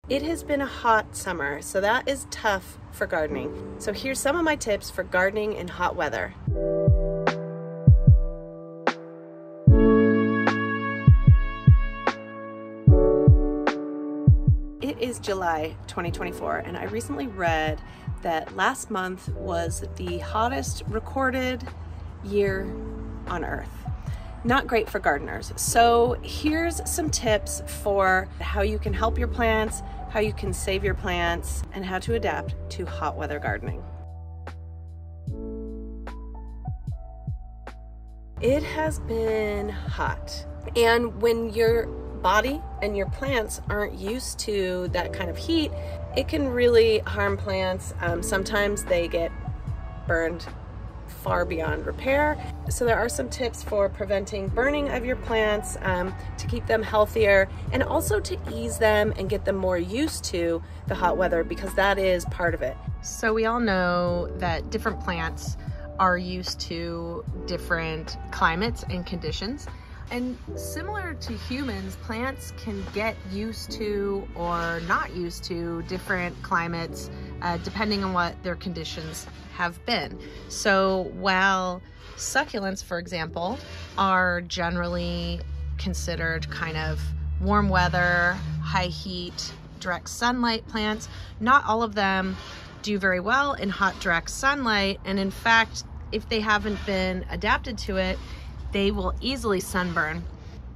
It has been a hot summer, so that is tough for gardening. So here's some of my tips for gardening in hot weather. It is July 2024, and I recently read that last month was the hottest recorded year on Earth. Not great for gardeners. So here's some tips for how you can help your plants, how you can save your plants, and how to adapt to hot weather gardening. It has been hot, and when your body and your plants aren't used to that kind of heat, it can really harm plants. Sometimes they get burned far beyond repair. So there are some tips for preventing burning of your plants, to keep them healthier, and also to ease them and get them more used to the hot weather, because that is part of it. So we all know that different plants are used to different climates and conditions. And similar to humans, plants can get used to or not used to different climates, depending on what their conditions have been. So while succulents, for example, are generally considered kind of warm weather, high heat, direct sunlight plants, not all of them do very well in hot, direct sunlight. And in fact, if they haven't been adapted to it, they will easily sunburn.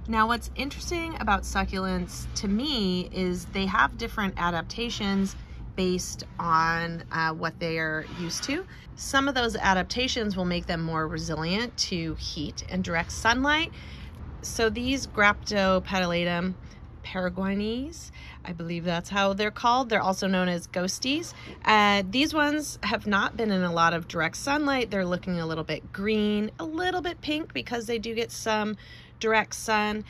Now, what's interesting about succulents to me is they have different adaptations based on what they are used to. Some of those adaptations will make them more resilient to heat and direct sunlight. So these Graptopetalatum paraguayanese, I believe that's how they're called. They're also known as ghosties. These ones have not been in a lot of direct sunlight. They're looking a little bit green, a little bit pink because they do get some direct sun.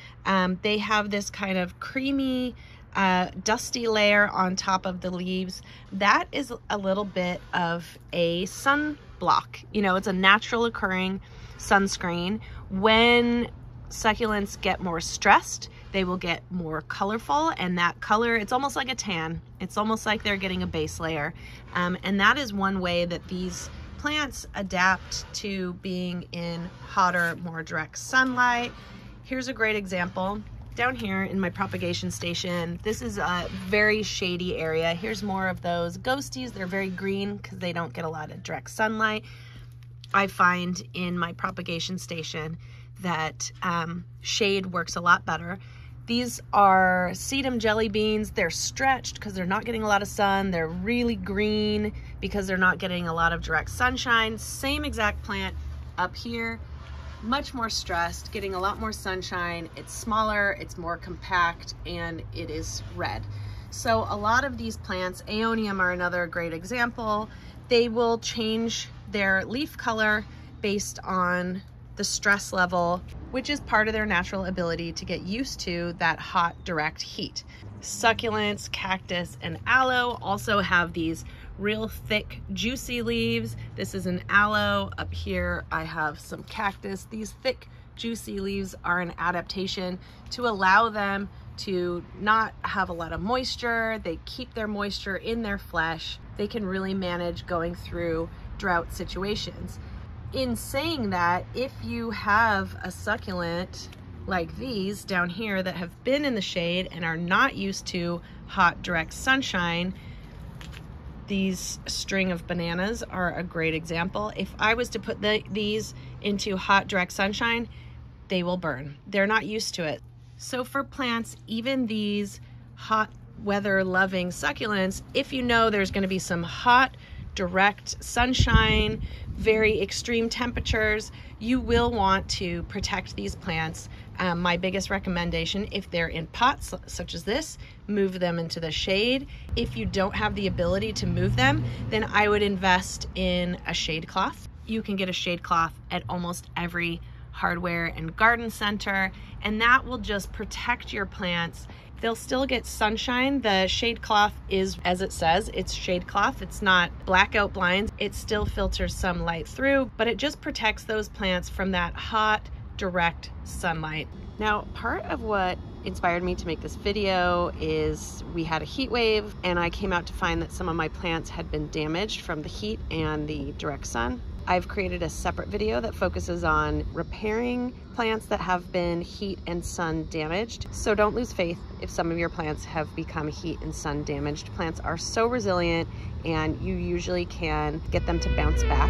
They have this kind of creamy, dusty layer on top of the leaves. That is a little bit of a sunblock. You know, it's a natural occurring sunscreen. When succulents get more stressed, they will get more colorful, and that color, it's almost like a tan. It's almost like they're getting a base layer. And that is one way that these plants adapt to being in hotter, more direct sunlight. Here's a great example. Down here in my propagation station, this is a very shady area. Here's more of those ghosties. They're very green because they don't get a lot of direct sunlight. I find in my propagation station that shade works a lot better. These are sedum jelly beans. They're stretched because they're not getting a lot of sun. They're really green because they're not getting a lot of direct sunshine. Same exact plant up here, much more stressed, getting a lot more sunshine. It's smaller, it's more compact, and it is red. So a lot of these plants, aeonium are another great example, they will change their leaf color based on the stress level, which is part of their natural ability to get used to that hot, direct heat. Succulents, cactus, and aloe also have these real thick, juicy leaves. This is an aloe. Up here, I have some cactus. These thick, juicy leaves are an adaptation to allow them to not have a lot of moisture. They keep their moisture in their flesh. They can really manage going through drought situations. In saying that, if you have a succulent like these down here that have been in the shade and are not used to hot, direct sunshine, these string of bananas are a great example. If I was to put these into hot, direct sunshine, they will burn. They're not used to it. So for plants, even these hot weather loving succulents, if you know there's going to be some hot, direct sunshine, very extreme temperatures, you will want to protect these plants. My biggest recommendation, if they're in pots such as this, move them into the shade. If you don't have the ability to move them, then I would invest in a shade cloth. You can get a shade cloth at almost every hardware and garden center, and that will just protect your plants. They'll still get sunshine. The shade cloth is, as it says, it's shade cloth. It's not blackout blinds. It still filters some light through, but it just protects those plants from that hot, direct sunlight. Now, part of what inspired me to make this video is we had a heat wave, and I came out to find that some of my plants had been damaged from the heat and the direct sun. I've created a separate video that focuses on repairing plants that have been heat and sun damaged. So don't lose faith if some of your plants have become heat and sun damaged. Plants are so resilient, and you usually can get them to bounce back.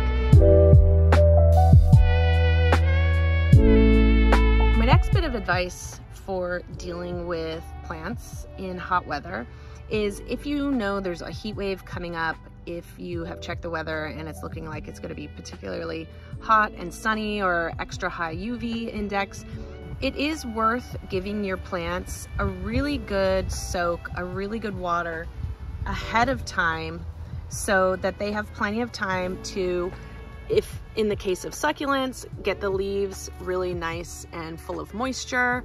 My next bit of advice for dealing with plants in hot weather is, if you know there's a heat wave coming up, if you have checked the weather and it's looking like it's going to be particularly hot and sunny or extra high UV index, it is worth giving your plants a really good soak, a really good water ahead of time, so that they have plenty of time to, if in the case of succulents, get the leaves really nice and full of moisture.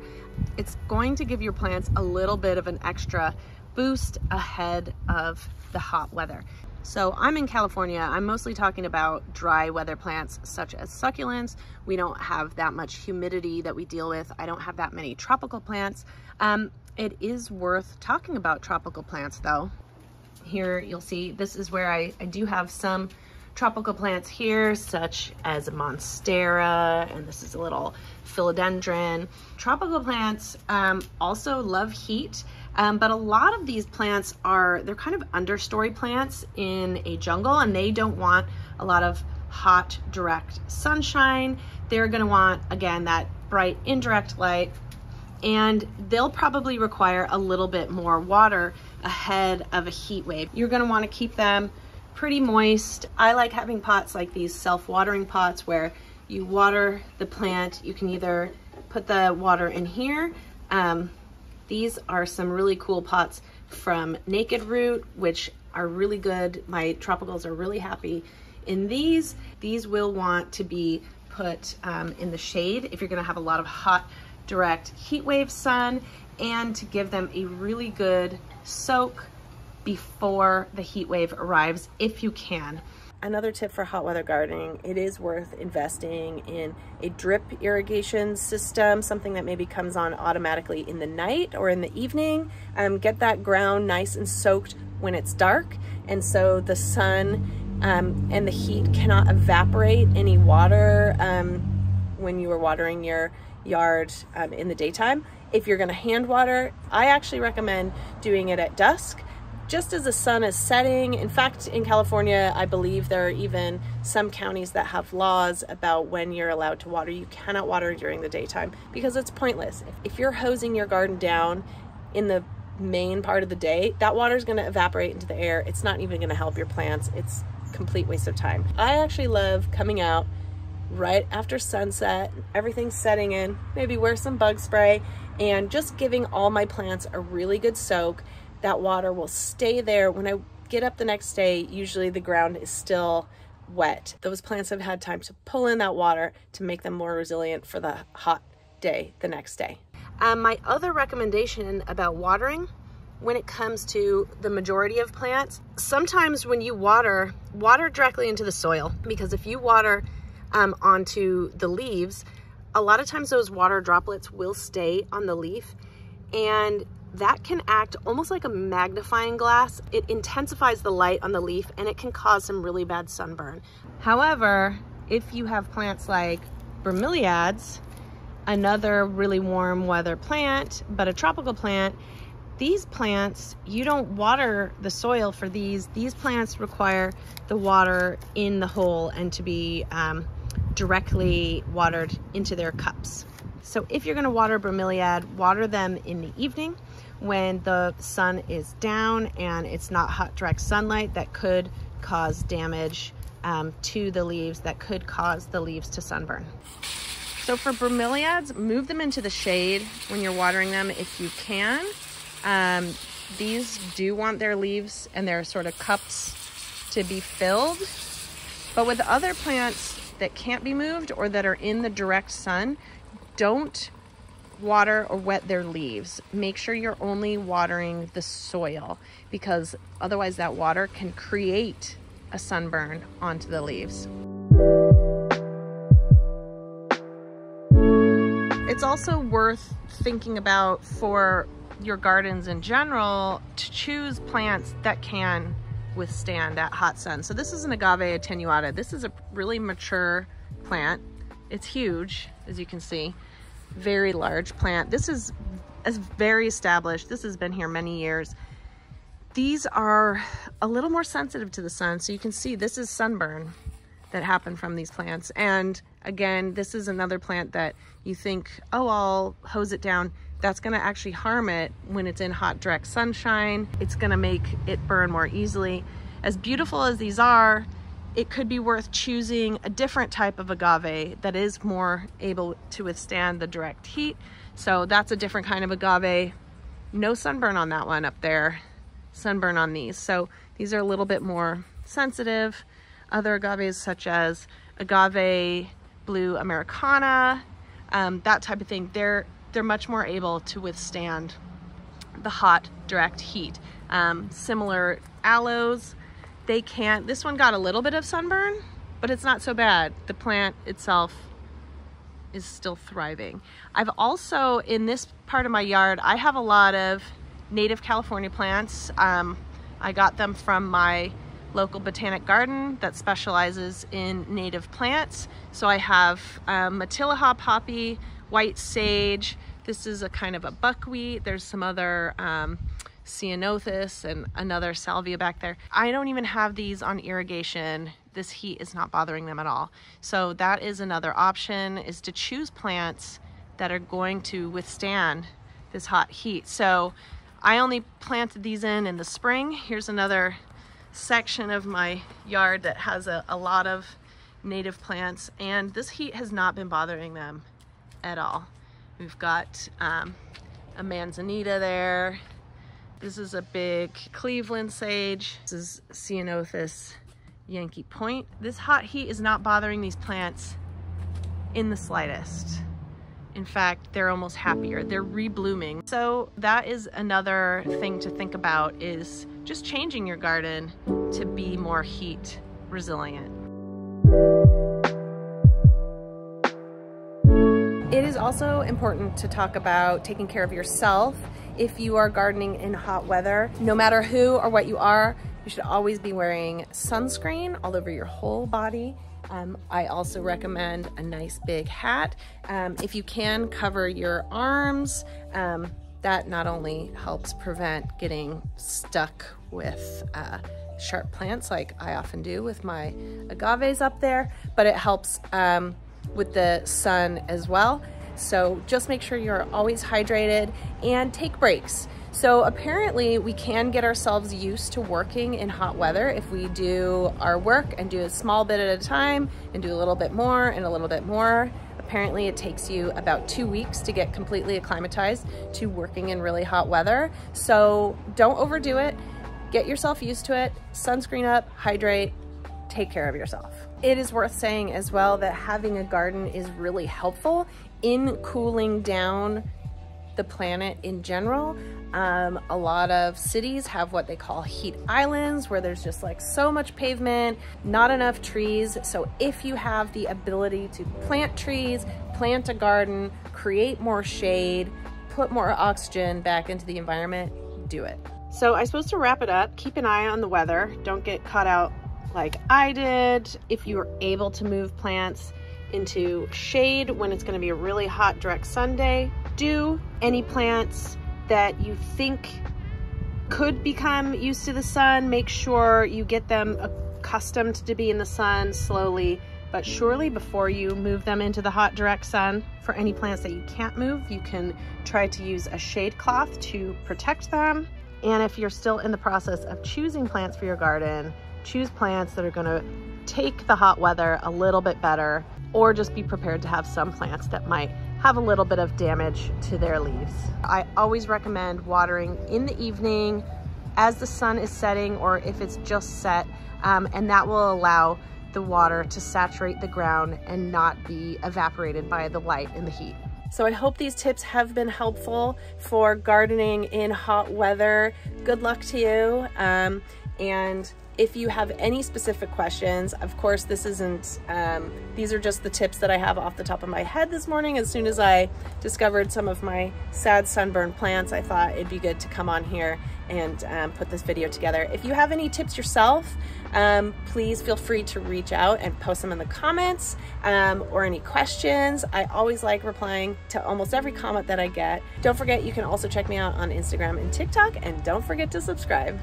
It's going to give your plants a little bit of an extra boost ahead of the hot weather. So I'm in California. I'm mostly talking about dry weather plants such as succulents. We don't have that much humidity that we deal with. I don't have that many tropical plants. It is worth talking about tropical plants though. Here you'll see, this is where I do have some tropical plants here, such as a monstera, and this is a little philodendron. Tropical plants also love heat, but a lot of these plants they're kind of understory plants in a jungle, and they don't want a lot of hot, direct sunshine. They're gonna want, again, that bright, indirect light, and they'll probably require a little bit more water ahead of a heat wave. You're gonna wanna keep them pretty moist. I like having pots like these self-watering pots where you water the plant. You can either put the water in here. These are some really cool pots from Naked Root, which are really good. My tropicals are really happy in these. These will want to be put in the shade if you're gonna have a lot of hot, direct heat wave sun, and to give them a really good soak before the heat wave arrives, if you can. Another tip for hot weather gardening, it is worth investing in a drip irrigation system, something that maybe comes on automatically in the night or in the evening. Get that ground nice and soaked when it's dark, and so the sun and the heat cannot evaporate any water when you are watering your yard in the daytime. If you're gonna hand water, I actually recommend doing it at dusk, just as the sun is setting. In fact, in California, I believe there are even some counties that have laws about when you're allowed to water. You cannot water during the daytime because it's pointless. If you're hosing your garden down in the main part of the day, that water is going to evaporate into the air. It's not even going to help your plants. It's a complete waste of time. I actually love coming out right after sunset, everything's setting in, maybe wear some bug spray, and just giving all my plants a really good soak. That water will stay there. When I get up the next day, usually the ground is still wet. Those plants have had time to pull in that water to make them more resilient for the hot day the next day. My other recommendation about watering, when it comes to the majority of plants, sometimes when you water directly into the soil, because if you water onto the leaves, a lot of times those water droplets will stay on the leaf, and that can act almost like a magnifying glass. It intensifies the light on the leaf, and it can cause some really bad sunburn. However, if you have plants like bromeliads, another really warm weather plant, but a tropical plant, these plants, you don't water the soil for these. These plants require the water in the hole and to be directly watered into their cups. So if you're gonna water bromeliad, water them in the evening when the sun is down and it's not hot direct sunlight that could cause damage to the leaves, that could cause the leaves to sunburn. So for bromeliads, move them into the shade when you're watering them if you can. These do want their leaves and their sort of cups to be filled. But with other plants that can't be moved or that are in the direct sun, don't water or wet their leaves. Make sure you're only watering the soil, because otherwise that water can create a sunburn onto the leaves. It's also worth thinking about for your gardens in general to choose plants that can withstand that hot sun. So this is an agave attenuata. This is a really mature plant. It's huge, as you can see, very large plant. This is very established. This has been here many years. These are a little more sensitive to the sun. So you can see this is sunburn that happened from these plants. And again, this is another plant that you think, oh, I'll hose it down. That's gonna actually harm it when it's in hot, direct sunshine. It's gonna make it burn more easily. As beautiful as these are, it could be worth choosing a different type of agave that is more able to withstand the direct heat. So that's a different kind of agave. No sunburn on that one up there, sunburn on these. So these are a little bit more sensitive. Other agaves such as agave blue Americana, that type of thing, they're much more able to withstand the hot, direct heat. Similar aloes, they can't. This one got a little bit of sunburn, but it's not so bad. The plant itself is still thriving. I've also, in this part of my yard, I have a lot of native California plants. I got them from my local botanic garden that specializes in native plants. So I have Matilaha poppy, white sage. This is a kind of a buckwheat. There's some other ceanothus and another salvia back there. I don't even have these on irrigation. This heat is not bothering them at all. So that is another option, is to choose plants that are going to withstand this hot heat. So I only planted these in the spring. Here's another section of my yard that has a lot of native plants, and this heat has not been bothering them at all. We've got a manzanita there. This is a big Cleveland sage. This is Ceanothus Yankee Point. This hot heat is not bothering these plants in the slightest. In fact, they're almost happier. They're reblooming. So that is another thing to think about, is just changing your garden to be more heat resilient. It is also important to talk about taking care of yourself. If you are gardening in hot weather, no matter who or what you are, you should always be wearing sunscreen all over your whole body. I also recommend a nice big hat. If you can, cover your arms. That not only helps prevent getting stuck with sharp plants like I often do with my agaves up there, but it helps with the sun as well. So just make sure you're always hydrated and take breaks. So apparently we can get ourselves used to working in hot weather if we do our work and do a small bit at a time and do a little bit more and a little bit more. Apparently it takes you about 2 weeks to get completely acclimatized to working in really hot weather. So don't overdo it. Get yourself used to it. Sunscreen up, hydrate, take care of yourself. It is worth saying as well that having a garden is really helpful in cooling down the planet in general. A lot of cities have what they call heat islands, where there's just like so much pavement, not enough trees. So if you have the ability to plant trees, plant a garden, create more shade, put more oxygen back into the environment, do it. So I'm supposed to wrap it up. Keep an eye on the weather. Don't get caught out like I did. If you are able to move plants into shade when it's going to be a really hot, direct sun day, do. Any plants that you think could become used to the sun, make sure you get them accustomed to be in the sun slowly but surely before you move them into the hot, direct sun. For any plants that you can't move, you can try to use a shade cloth to protect them. And if you're still in the process of choosing plants for your garden, choose plants that are going to take the hot weather a little bit better, or just be prepared to have some plants that might have a little bit of damage to their leaves. I always recommend watering in the evening as the sun is setting, or if it's just set, and that will allow the water to saturate the ground and not be evaporated by the light and the heat. So I hope these tips have been helpful for gardening in hot weather. Good luck to you. And If you have any specific questions, of course, this isn't, these are just the tips that I have off the top of my head this morning. As soon as I discovered some of my sad sunburn plants, I thought it'd be good to come on here and put this video together. If you have any tips yourself, please feel free to reach out and post them in the comments, or any questions. I always like replying to almost every comment that I get. Don't forget, you can also check me out on Instagram and TikTok, and don't forget to subscribe.